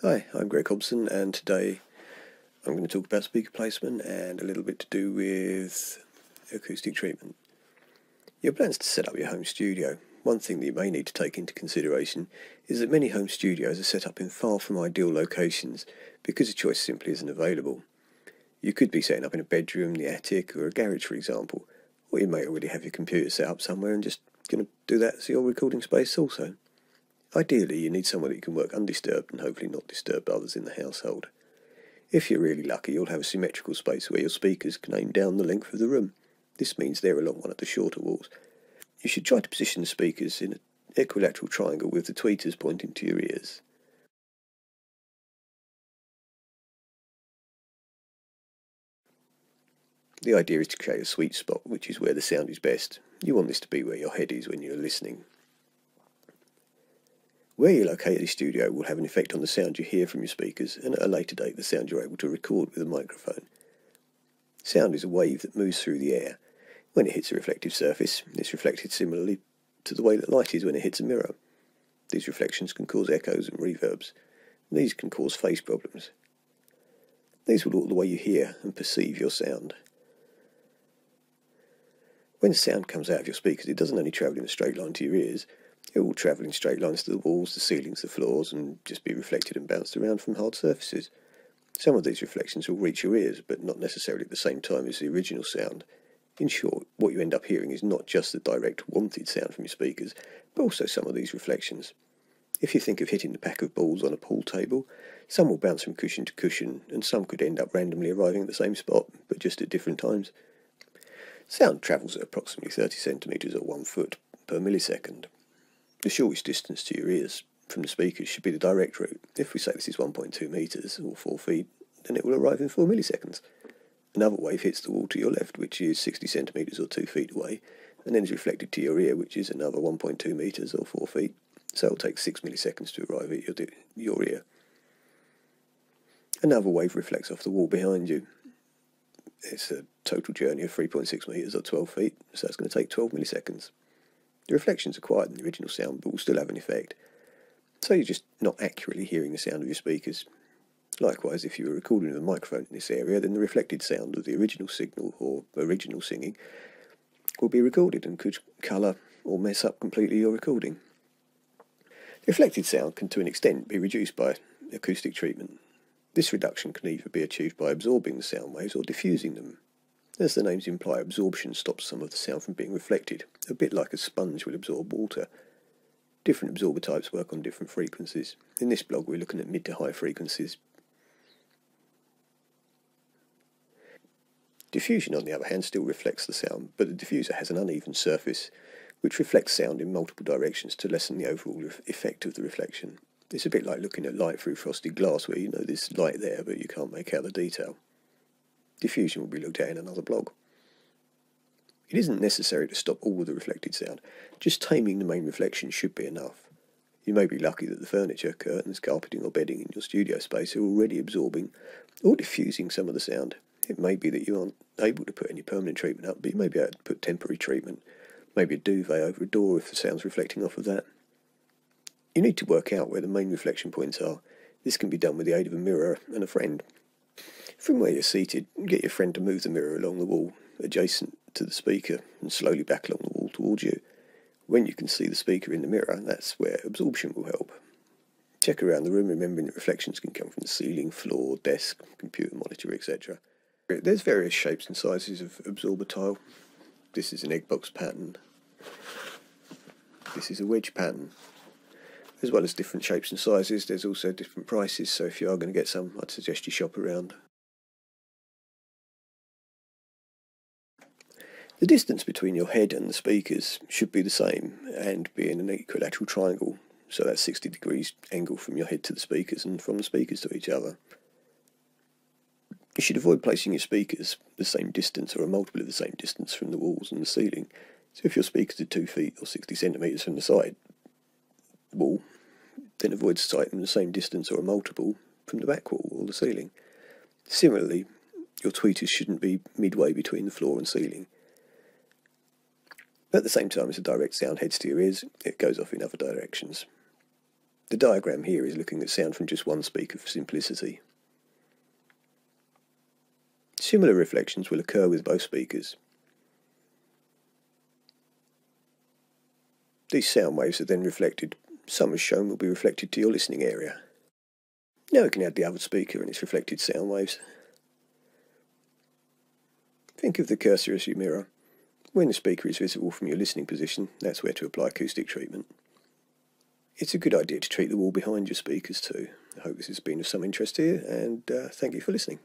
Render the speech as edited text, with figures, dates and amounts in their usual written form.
Hi, I'm Greg Hobson, and today I'm going to talk about speaker placement and a little bit to do with acoustic treatment. Your plans to set up your home studio. One thing that you may need to take into consideration is that many home studios are set up in far from ideal locations because a choice simply isn't available. You could be setting up in a bedroom, the attic, or a garage, for example, or you may already have your computer set up somewhere and just going to do that as your recording space also. Ideally, you need somewhere that you can work undisturbed and hopefully not disturb others in the household. If you're really lucky, you'll have a symmetrical space where your speakers can aim down the length of the room. This means they're along one of the shorter walls. You should try to position the speakers in an equilateral triangle with the tweeters pointing to your ears. The idea is to create a sweet spot, which is where the sound is best. You want this to be where your head is when you're listening. Where you locate the studio will have an effect on the sound you hear from your speakers, and at a later date the sound you're able to record with a microphone. Sound is a wave that moves through the air. When it hits a reflective surface, it's reflected similarly to the way that light is when it hits a mirror. These reflections can cause echoes and reverbs, and these can cause phase problems. These will alter the way you hear and perceive your sound. When sound comes out of your speakers, it doesn't only travel in a straight line to your ears. It will travel in straight lines to the walls, the ceilings, the floors, and just be reflected and bounced around from hard surfaces. Some of these reflections will reach your ears, but not necessarily at the same time as the original sound. In short, what you end up hearing is not just the direct wanted sound from your speakers, but also some of these reflections. If you think of hitting the pack of balls on a pool table, some will bounce from cushion to cushion, and some could end up randomly arriving at the same spot, but just at different times. Sound travels at approximately 30 centimetres or 1 foot per millisecond. The shortest distance to your ears from the speakers should be the direct route. If we say this is 1.2 metres or 4 feet, then it will arrive in 4 milliseconds. Another wave hits the wall to your left, which is 60 centimetres or 2 feet away, and then is reflected to your ear, which is another 1.2 metres or 4 feet. So it will take 6 milliseconds to arrive at your ear. Another wave reflects off the wall behind you. It's a total journey of 3.6 metres or 12 feet, so it's going to take 12 milliseconds. The reflections are quieter than the original sound, but will still have an effect. So you're just not accurately hearing the sound of your speakers. Likewise, if you were recording with a microphone in this area, then the reflected sound of the original signal or original singing will be recorded and could colour or mess up completely your recording. The reflected sound can, to an extent, be reduced by acoustic treatment. This reduction can either be achieved by absorbing the sound waves or diffusing them. As the names imply, absorption stops some of the sound from being reflected, a bit like a sponge will absorb water. Different absorber types work on different frequencies. In this blog we're looking at mid to high frequencies. Diffusion, on the other hand, still reflects the sound, but the diffuser has an uneven surface which reflects sound in multiple directions to lessen the overall effect of the reflection. It's a bit like looking at light through frosted glass where you know there's light there but you can't make out the detail. Diffusion will be looked at in another blog. It isn't necessary to stop all of the reflected sound, just taming the main reflection should be enough. You may be lucky that the furniture, curtains, carpeting or bedding in your studio space are already absorbing or diffusing some of the sound. It may be that you aren't able to put any permanent treatment up, but you may be able to put temporary treatment, maybe a duvet over a door if the sound's reflecting off of that. You need to work out where the main reflection points are. This can be done with the aid of a mirror and a friend. From where you're seated, get your friend to move the mirror along the wall, adjacent to the speaker, and slowly back along the wall towards you. When you can see the speaker in the mirror, that's where absorption will help. Check around the room, remembering that reflections can come from the ceiling, floor, desk, computer monitor, etc. There's various shapes and sizes of absorber tile. This is an egg box pattern. This is a wedge pattern. As well as different shapes and sizes, there's also different prices, so if you are going to get some, I'd suggest you shop around. The distance between your head and the speakers should be the same and be in an equilateral triangle, so that's 60 degrees angle from your head to the speakers and from the speakers to each other. You should avoid placing your speakers the same distance or a multiple of the same distance from the walls and the ceiling. So if your speakers are 2 feet or 60 centimetres from the side wall, then avoid sighting them the same distance or a multiple from the back wall or the ceiling. Similarly, your tweeters shouldn't be midway between the floor and ceiling. At the same time as the direct sound heads to your ears, it goes off in other directions. The diagram here is looking at sound from just one speaker for simplicity. Similar reflections will occur with both speakers. These sound waves are then reflected. Some, as shown, will be reflected to your listening area. Now we can add the other speaker and its reflected sound waves. Think of the cursor as your mirror. When the speaker is visible from your listening position, that's where to apply acoustic treatment. It's a good idea to treat the wall behind your speakers too. I hope this has been of some interest to you, and thank you for listening.